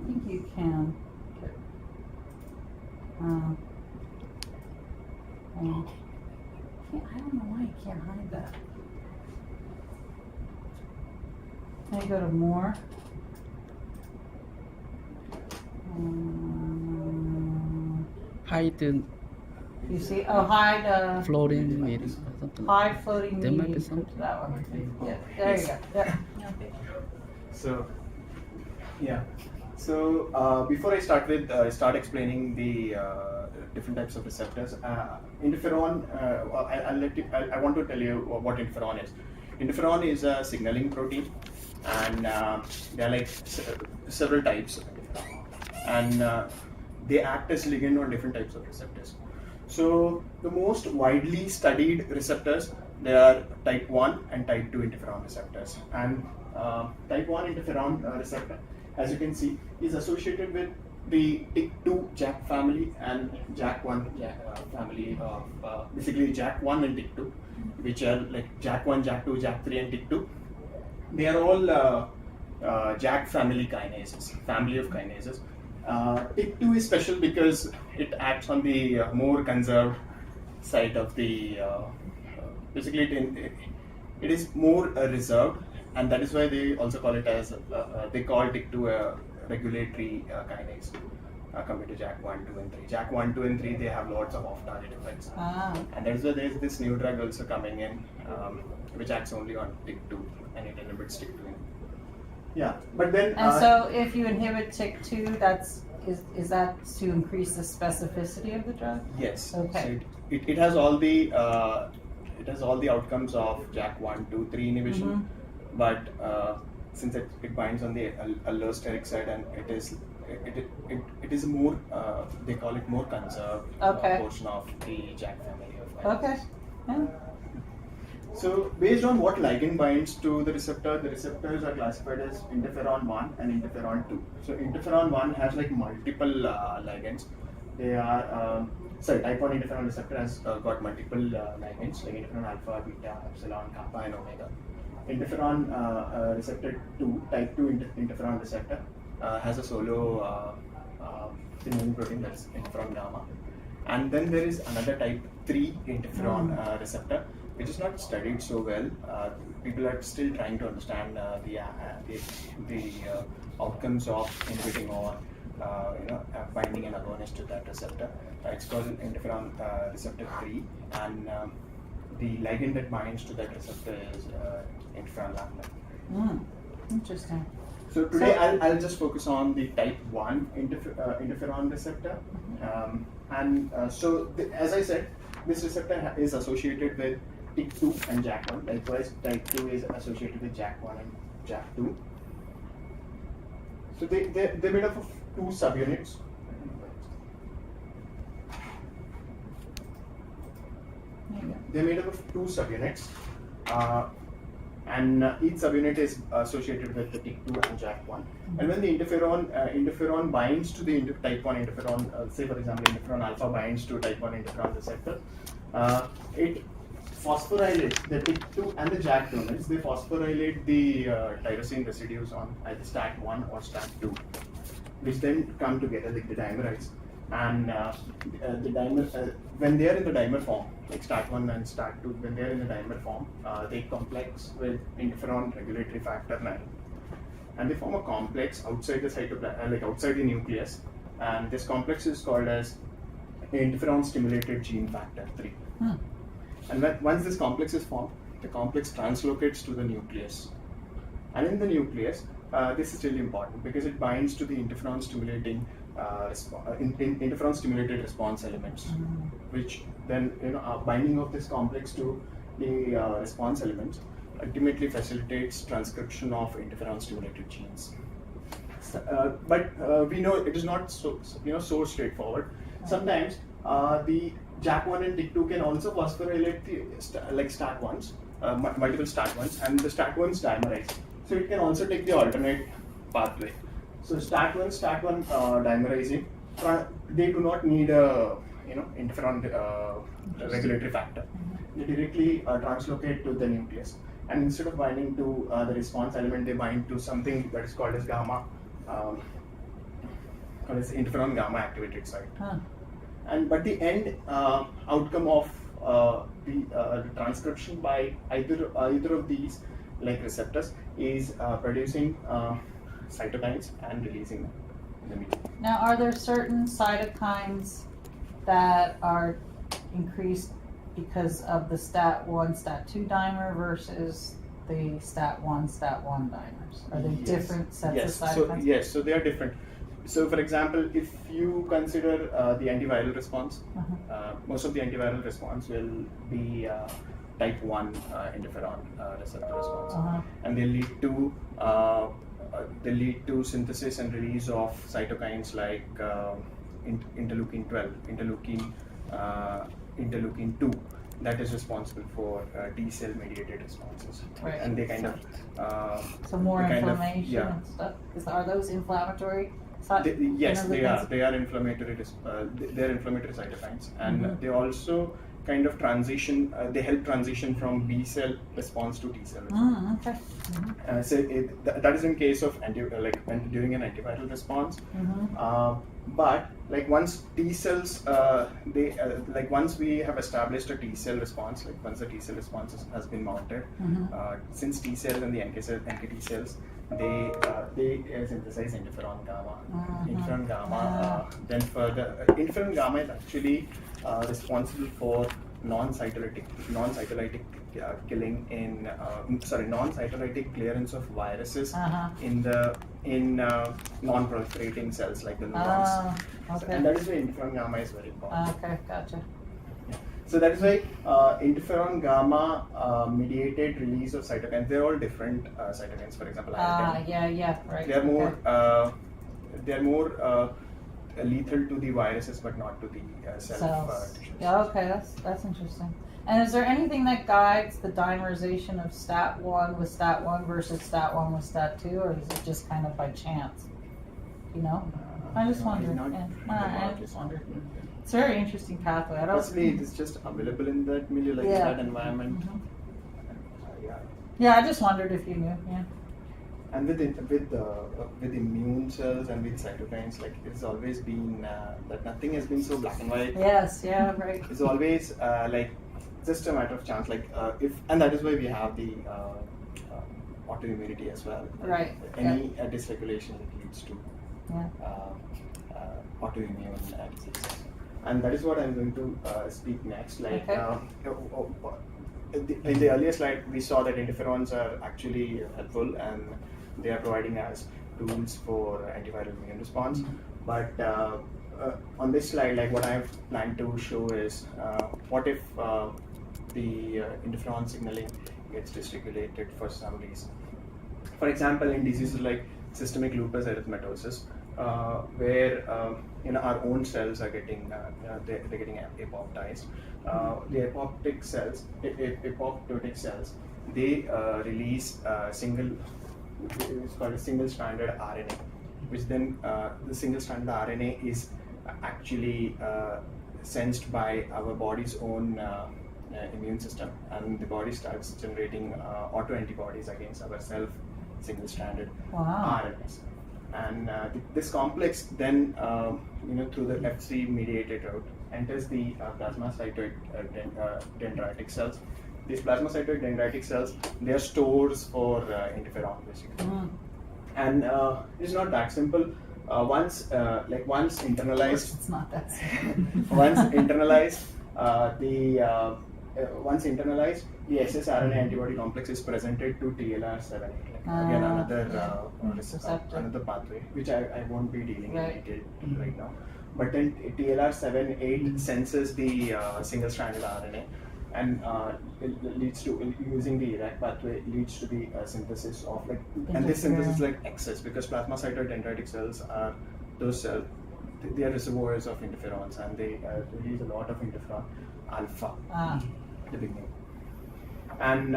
think you can. I don't know why you can't hide that. Now you go to more. Hide You see, oh, hide, floating meeting or something. hide floating There might be media. something. That one. Yeah, there you go. Yeah. So, yeah. So before I start explaining the different types of receptors, interferon. I want to tell you what interferon is. Interferon is a signaling protein, and there are like several types, and they act as ligand on different types of receptors. So the most widely studied receptors, they are type 1 and type 2 interferon receptors, and type 1 interferon receptor, as you can see, is associated with the TYK2 JAK family and JAK1 family of basically JAK1 and TYK2, which are like JAK1, JAK2, JAK3, and TYK2. They are all JAK family kinases, family of kinases. TYK2 is special because it acts on the more conserved side of the. Basically, it is more reserved, and that is why they also call it as they call TYK2 a regulatory kinase compared to JAK1, 2, and 3. JAK1, 2, and 3 they have lots of off-target effects, and that is why there is this new drug also coming in, which acts only on TYK2 and it inhibits TYK2. Yeah, but then. And so if you inhibit TYK2, is that to increase the specificity of the drug? Yes. Okay. So it has all the outcomes of JAK1, 2, 3 inhibition, but since it binds on the allosteric side, and it is more they call it more conserved portion of the JAK family of kinases. Okay. Yeah. So based on what ligand binds to the receptors are classified as interferon 1 and interferon 2. So interferon 1 has like multiple ligands. They are type 1 interferon receptor has got multiple ligands like interferon alpha, beta, epsilon, kappa, and omega. Interferon receptor 2, type 2 interferon receptor, has a solo signaling protein, that's interferon gamma. And then there is another type 3 interferon receptor, which is not studied so well. People are still trying to understand the outcomes of inhibiting or binding an agonist to that receptor. It's called interferon receptor 3, and the ligand that binds to that receptor is interferon lambda. Interesting. So today I'll just focus on the type 1 interferon receptor. As I said, this receptor is associated with TYK2 and JAK1. Likewise, type 2 is associated with JAK1 and JAK2. So they're made up of two subunits. They're made up of two subunits, and each subunit is associated with the TYK2 and JAK1. And when the interferon binds to the type 1 interferon, say for example interferon alpha binds to type 1 interferon receptor, it phosphorylates the TYK2 and the JAK domains. They phosphorylate the tyrosine residues on either STAT1 or STAT2, which then come together like the dimerides. And the dimer, when they are in the dimer form, like STAT1 and STAT2, when they are in the dimer form, they complex with interferon regulatory factor 9, and they form a complex outside the cytoplasm, like outside the nucleus. And this complex is called as interferon stimulated gene factor 3. And once this complex is formed, the complex translocates to the nucleus. And in the nucleus, this is really important because it binds to the interferon stimulating interferon stimulated response elements, which then binding of this complex to the response elements ultimately facilitates transcription of interferon stimulated genes. But we know it is not so straightforward. Sometimes the JAK1 and TYK2 can also phosphorylate the like STAT1s, multiple STAT1s, and the STAT1s dimerize. So it can also take the alternate pathway. So STAT1 dimerizing, they do not need a interferon regulatory factor. They directly translocate to the nucleus, and instead of binding to the response element, they bind to something that is called as gamma, called as interferon gamma activated site. But the end outcome of the transcription by either of these like receptors is producing cytokines and releasing them in the medium. Now, are there certain cytokines that are increased because of the STAT1, STAT2 dimer versus the STAT1, STAT1 dimers? Are they different sets of cytokines? So they are different. So, for example, if you consider the antiviral response, most of the antiviral response will be type 1 interferon receptor response, and they lead to synthesis and release of cytokines like interleukin 12, interleukin 2, that is responsible for T cell mediated responses. Right. And they kind of So more they kind of- inflammation yeah. and stuff. Are those inflammatory? Yes, they are. They are inflammatory. They are inflammatory cytokines, and they also kind of transition. They help transition from B cell response to T cell response. Okay. So that is in case of during an antiviral response. But like once T cells, once we have established a T cell response, like once the T cell response has been mounted, since T cells and the NKT cells, they synthesize interferon gamma. Interferon gamma, then further, interferon gamma is actually responsible for non-cytolytic killing in non-cytolytic clearance of viruses in non-proliferating cells like the neurons. Okay. And that is why interferon gamma is very important. Okay, gotcha. So that is why interferon gamma mediated release of cytokines. They're all different cytokines. For example, IL-10. Yeah, right. They are more lethal to the viruses, but not to the Cells. tissues. Yeah, okay, that's interesting. And is there anything that guides the dimerization of STAT1 with STAT1 versus STAT1 with STAT2, or is it just kind of by chance? You know? I just wondered. I just wondered. It's a very interesting pathway. Possibly it is just available in that milieu, like in that environment. Yeah, I just wondered if you knew. Yeah. And with immune cells and with cytokines, like it's always been that nothing has been so black and white. Yes. Yeah. Right. It's always like just a matter of chance. Like and that is why we have the autoimmunity as well. Right. Any dysregulation leads to Yeah. autoimmune diseases. And that is what I'm going to speak next. Like in the earlier slide, we saw that interferons are actually helpful and they are providing us tools for antiviral immune response. But on this slide, like what I've planned to show is what if the interferon signaling gets dysregulated for some reason. For example, in diseases like systemic lupus erythematosus, where our own cells are getting they're getting apoptized. The apoptotic cells, they release it's called a single-stranded RNA, which then the single-stranded RNA is actually sensed by our body's own immune system, and the body starts generating autoantibodies against our single-stranded RNAs. And this complex then, through the Fc mediated route, enters the plasmacytoid dendritic cells. These plasmacytoid dendritic cells, they are stores for interferon, basically. And it's not that simple. Once internalized, It's not that simple. once internalized, the ssRNA antibody complex is presented to TLR7. Again, another pathway, which I won't be dealing in detail right now. But then TLR7/8 senses the single-stranded RNA, and it leads to, using the ERAC pathway, leads to the synthesis of and this synthesis is like excess, because plasmacytoid dendritic cells are those cells. They are reservoirs of interferons, and they release a lot of interferon alpha at the beginning. And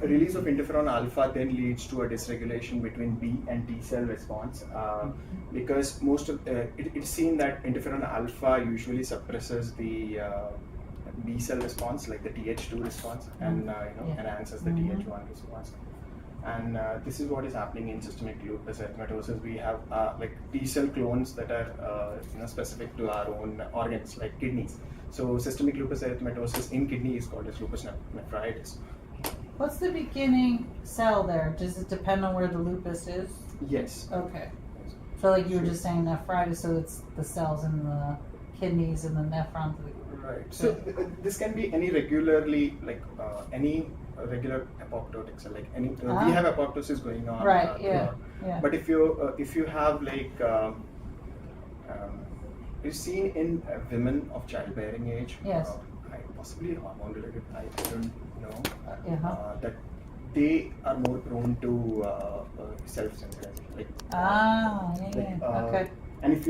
release of interferon alpha then leads to a dysregulation between B and T cell response, because most of it's seen that interferon alpha usually suppresses the B cell response, like the Th2 response, and enhances the Th1 response. And this is what is happening in systemic lupus erythematosus. We have like T cell clones that are specific to our own organs, like kidneys. So systemic lupus erythematosus in kidney is called as lupus nephritis. What's the beginning cell there? Does it depend on where the lupus is? Yes. Okay. So like you were just saying nephritis, so it's the cells in the kidneys and the nephron. Right. So this can be any regularly, like any regular apoptotic cell, like any we have apoptosis going on. Right. Yeah. But if you have like it's seen in women of childbearing age. Yes. Possibly hormone related. I don't know. Uh-huh. That they are more prone to self-sensitization. Like, Okay. And if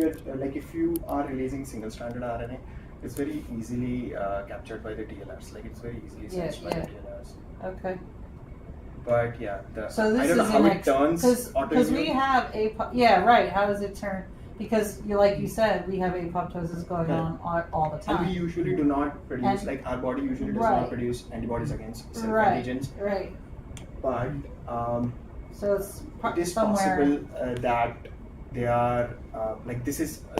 you are releasing single-stranded RNA, it's very easily captured by the TLRs. Like it's very easily sensed by the TLRs. Okay. But yeah, So this I don't know is how it turns because we autoimmune. have yeah, right. How does it turn? Because like you said, we have apoptosis going on all the time. And we usually do not produce, like our body usually does not produce antibodies against self-antigens. Right. But so it's it is somewhere possible that they are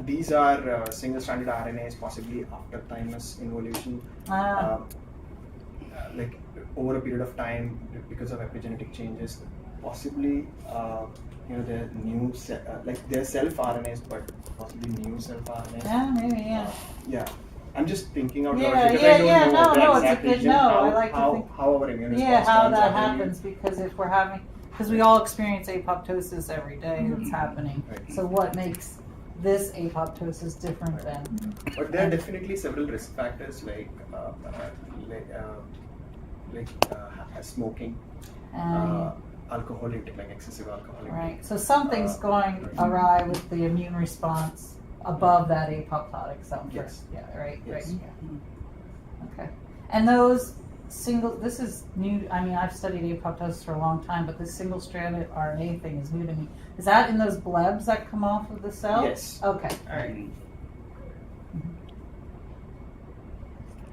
these are single-stranded RNAs, possibly after thymus involution, like over a period of time because of epigenetic changes, possibly they're new they're self RNAs, but possibly new self RNAs. Yeah, maybe, yeah. I'm just thinking out loud Yeah, because yeah, I don't yeah, know no, the it's a exact good region, no. how, I like to how, think- how our immune response yeah, how turns that out in happens, because if we're having, because we all experience apoptosis every day that's happening. Right. So what makes this apoptosis different than? But there are definitely several risk factors like smoking, alcohol intake, like excessive alcohol intake. Right. So something's going awry with the immune response above that apoptotic zone. Yes. Yeah. Right. Yes. Right. Yeah. Okay. And those this is new. I mean, I've studied apoptosis for a long time, but this single-stranded RNA thing is new to me. Is that in those blebs that come off of the cell? Yes. Okay. All right.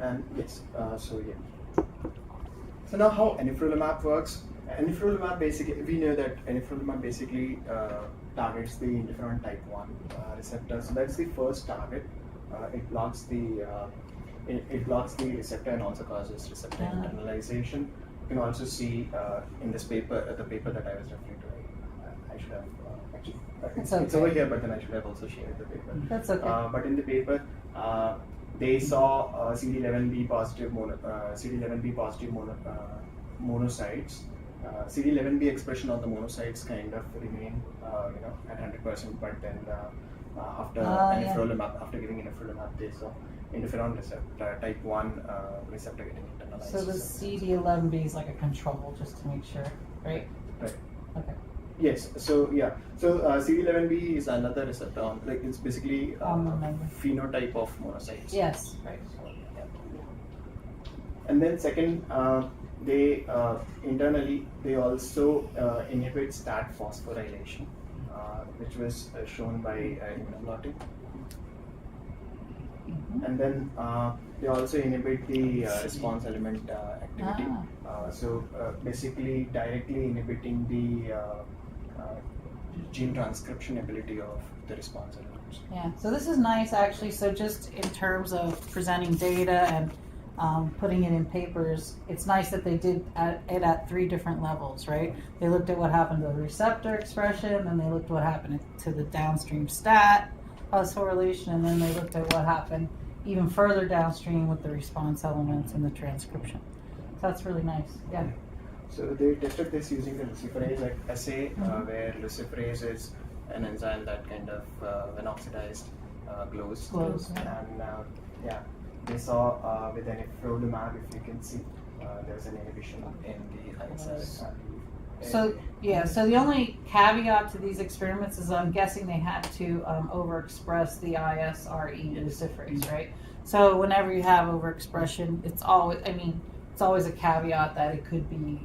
And yes, so now how anifrolumab works. Anifrolumab basically, we know that anifrolumab basically targets the interferon type 1 receptor. So that's the first target. It blocks the receptor and also causes receptor internalization. You can also see in this paper, the paper that I was referring to. I should have actually it's over here, but then I should have also shared the paper. That's okay. But in the paper, they saw CD11b positive monocytes. CD11b expression on the monocytes kind of remain, at 100%. But then after anifrolumab, after giving anifrolumab, they saw interferon receptor type 1 receptor getting internalized. So the CD11b is like a control, just to make sure, right? Right. Okay. Yes. So yeah. So CD11b is another receptor on, like it's basically phenotype of monocytes. Yes. Right. So, yeah. And then second, they internally they also inhibit STAT phosphorylation, which was shown by immunoblotting. And then they also inhibit the response element activity. So basically directly inhibiting the gene transcription ability of the response elements. Yeah, so this is nice actually. So just in terms of presenting data and putting it in papers, it's nice that they did it at 3 different levels, right? They looked at what happened to the receptor expression, and they looked at what happened to the downstream STAT phosphorylation, and then they looked at what happened even further downstream with the response elements and the transcription. So that's really nice. Yeah. So they tested this using the luciferase assay, where luciferase is an enzyme that kind of, when oxidized, glows. And they saw with anifrolumab, if you can see, there's an inhibition in the ISR. So so the only caveat to these experiments is I'm guessing they had to overexpress the ISRE luciferase, right? So whenever you have overexpression, it's it's always a caveat that it could be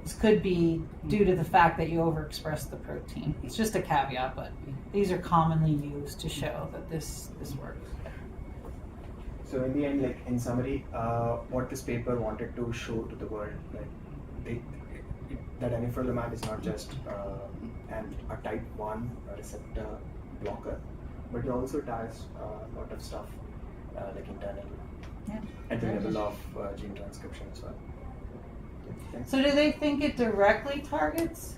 this could be due to the fact that you overexpress the protein. It's just a caveat, but these are commonly used to show that this works. So in the end, like in summary, what this paper wanted to show to the world, like that anifrolumab is not just a type 1 receptor blocker, but it also does a lot of stuff like internally Yeah. at the level of gene transcription as well. Thanks. So do they think it directly targets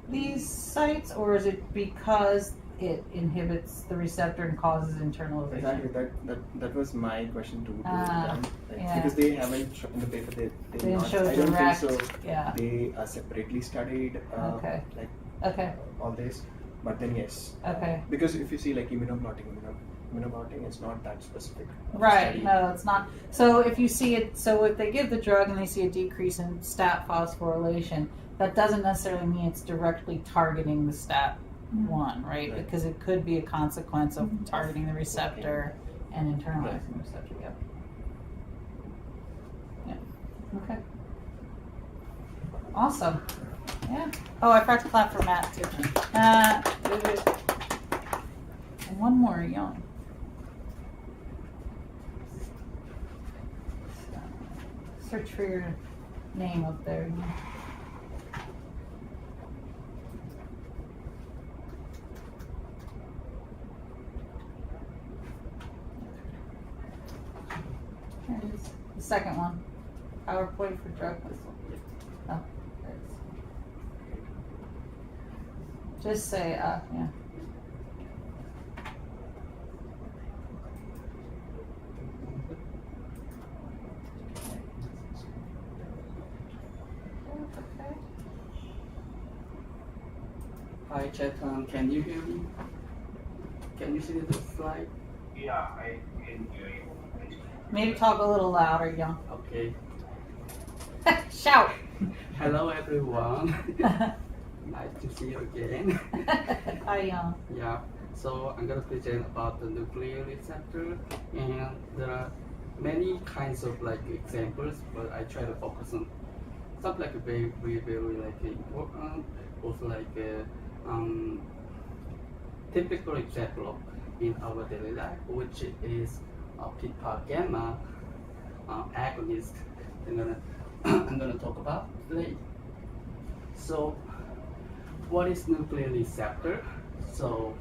these sites, or is it because it inhibits the receptor and causes internalization? Exactly. That was my question to Ah, them. Like, yeah. because they haven't shown in the paper they They not, show I don't direct, think so. yeah. They separately studied Okay. like Okay. all this, but then yes. Okay. Because if you see like immunoblotting is not that specific. of a Right, study. no, it's not. So if you see it, so if they give the drug and they see a decrease in stat phosphorylation, that doesn't necessarily mean it's directly targeting the stat one, right? Right. Because it could be a consequence of targeting the receptor and internalizing the receptor. Yep. Yeah. Okay. Awesome. Yeah. Oh, I forgot to clap for Matt too. And one more, young. Search for your name up there. There it is. The second one. PowerPoint for drug whistle. Oh, there it is. Just say, yeah. Okay. Hi, Chetan. Can you hear me? Can you see the slide? Yeah, I can hear you. Maybe talk a little louder, young. Okay. Shout. Hello, everyone. Nice to see you again. Hi, young. Yeah. So I'm gonna present about the nuclear receptor, and there are many kinds of like examples, but I try to focus on some like very like important, also like typical example in our daily life, which is pipa gamma agonist. I'm gonna talk about today. So, what is nuclear receptor? So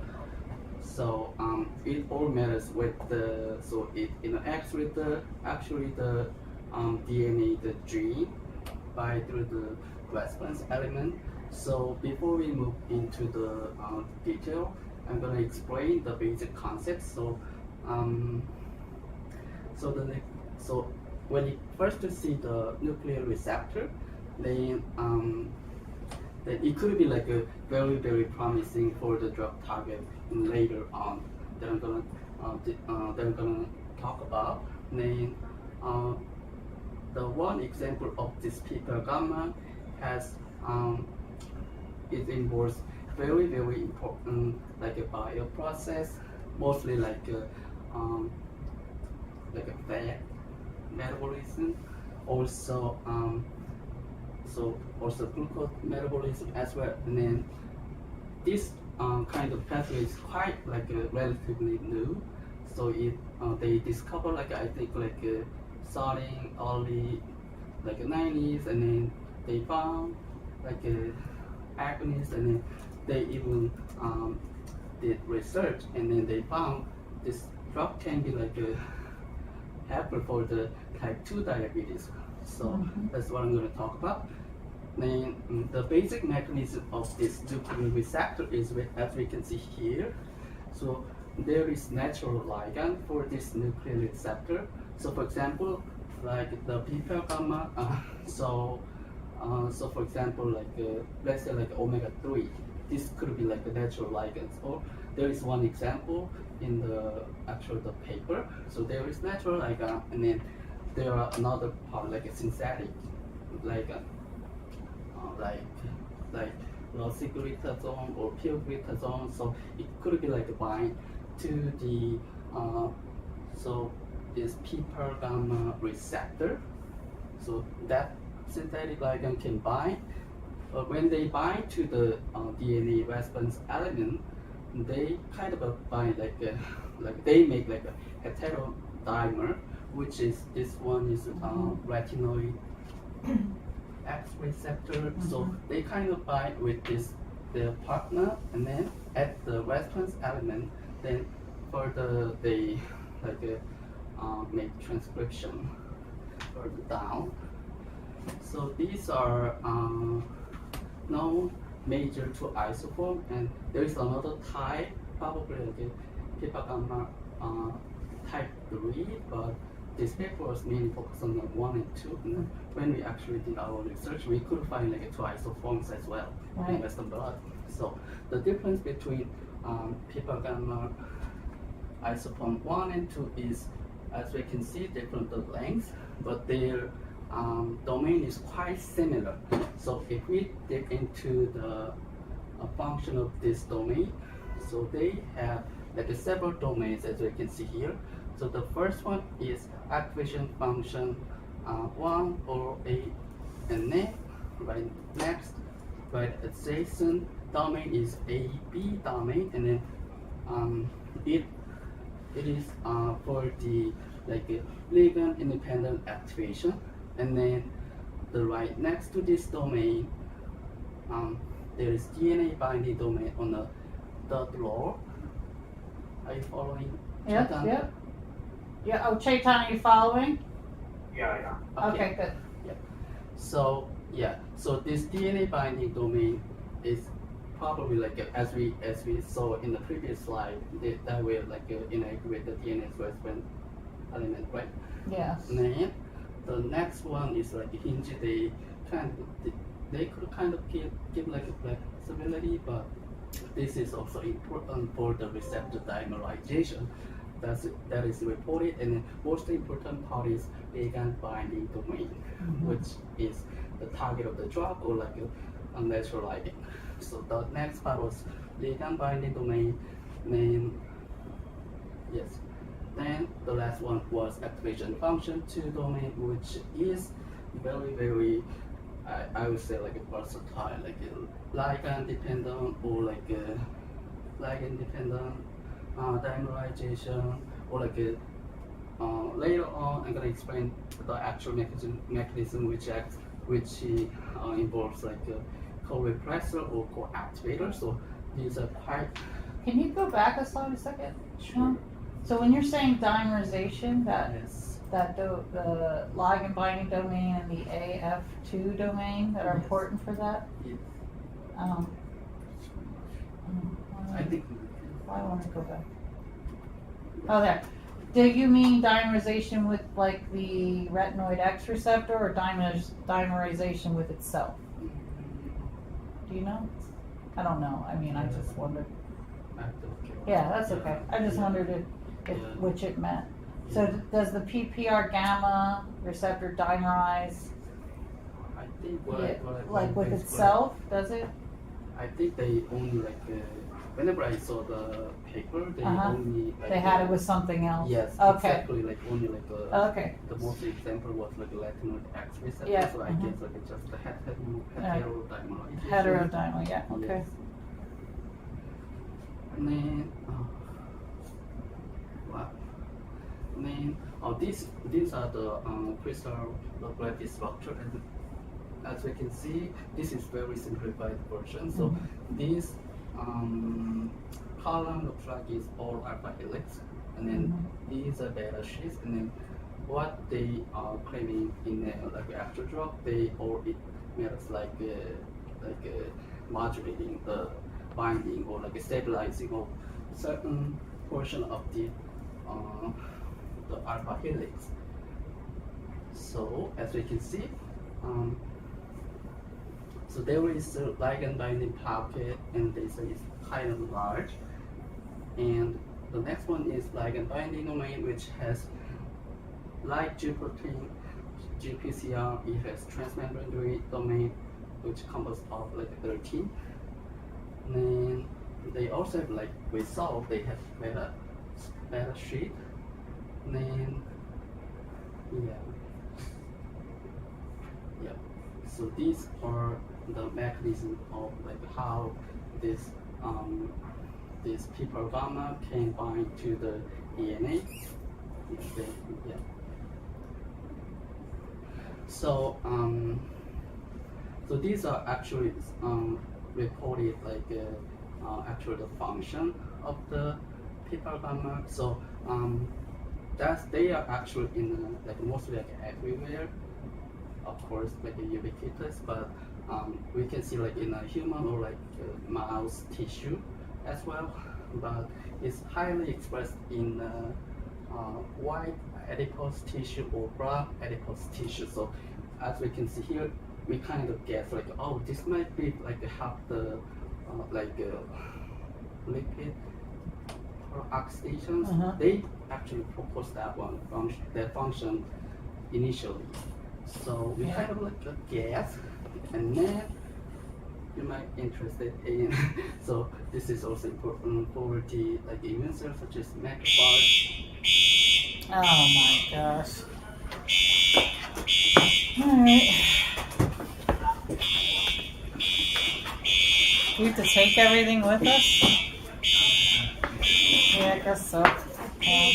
it all matters with the it interacts with the DNA, the gene, by through the response element. So before we move into the detail, I'm gonna explain the basic concept. So when you first see the nuclear receptor, then it could be like a very promising for the drug target later on that I'm gonna talk about. Then the one example of this pipa gamma has it involves very important like a bio process, mostly like a fat metabolism, also also glucose metabolism as well. And then this kind of pathway is quite like relatively new. So they discover like I think like starting early like 90s, and then they found like agonists, and then they even did research, and then they found this drug can be like helpful for the type 2 diabetes. So that's what I'm going to talk about. Then the basic mechanism of this nuclear receptor is as we can see here. So there is natural ligand for this nuclear receptor. So for example, like the pipa gamma. So for example, like let's say like omega-3. This could be like a natural ligand. Or there is one example in the paper. So there is natural ligand, and then there are another part like a synthetic ligand, like losiglutathione or pioglitazone. So it could be like bind to the is PPAR gamma receptor. So that synthetic ligand can bind. When they bind to the DNA response element, they kind of bind like they make like a heterodimer, which is this one is retinoid X receptor. So they kind of bind with their partner, and then at the response element, then further they make transcription further down. So these are no major two isoform, and there is another type, probably like a pipa gamma type 3, but this paper was mainly focused on the 1 and 2. And when we actually did our research, we could find like two isoforms as well in Western blot. So the difference between pipa gamma isoform 1 and 2 is, as we can see, different lengths, but their domain is quite similar. So if we dig into the function of this domain, so they have like several domains, as we can see here. So the first one is activation function 1 or 8, and then right next, right adjacent domain is AB domain, and then it is for the ligand independent activation, and then the right next to this domain, there is DNA binding domain on the third row. Are you following? Yep, Chetan? yep. Yeah, oh, Chetan, are you following? Yeah. Okay, good. So yeah, so this DNA binding domain is probably as we saw in the previous slide, that will integrate the DNA response element, right? Yes. And then the next one is hinge. They could kind of give like a flexibility, but this is also important for the receptor dimerization. That is reported, and the most important part is ligand binding domain, which is the target of the drug or like a unnatural ligand. So the next part was ligand binding domain, then yes, then the last one was activation function 2 domain, which is very I would say like a versatile, like a ligand dependent or like a ligand dependent dimerization, or like a later on I'm gonna explain the actual mechanism which involves like a co-repressor or co-activator. So these are quite. Can you go back a slide a second, Sean? So when you're saying dimerization, Yes. the ligand binding domain and the AF2 domain that are Yes. important for that? Yes. I think. I want to go back. Oh, there. Do you mean dimerization with like the retinoid X receptor, or dimerization with itself? Do you know? I don't know. I mean, I just wondered. Yeah, that's okay. I just wondered if which it meant. So does the PPR gamma receptor dimerize I think like with itself? Does it? I think they only whenever I saw the paper, they only They had it with something else. Yes, Okay. exactly, only Okay. the most example was retinoid X receptor, Yeah, so I guess it's just the heterodimerization. Heterodimer. Yeah. Okay. Yes. And then these are the crystal logarithmic structure, and as we can see, this is very simplified version. So this column looks like it's all alpha helix, and then these are beta sheets, and then what they are claiming in the actual drug, they all it matters modulating the binding or stabilizing of certain portion of the alpha helix. So as we can see, so there is a ligand binding pocket, and this is kind of large. And the next one is ligand binding domain, which has like G protein, GPCR, it has transmembrane domain, which composed of 13. And then they also have resolve, they have beta sheet. And then Yeah. Yeah. So these are the mechanism of like how this this people gamma can bind to the DNA. Yeah. So so these are actually recorded like actually the function of the people gamma. So that's they are actually in like mostly like everywhere. Of course, like ubiquitous, but we can see like in a human or like mouse tissue as well. But it's highly expressed in white adipose tissue or brown adipose tissue. So as we can see here, we kind of guess like, oh, this might be like half the lipid oxidations. Uh-huh. They actually propose that that function initially. So we kind of like a guess, and then you might interested in. So this is also important for the like immune cells such as macrophage. Oh my gosh. Alright. Do we have to take everything with us? Yeah, I guess so. Yeah.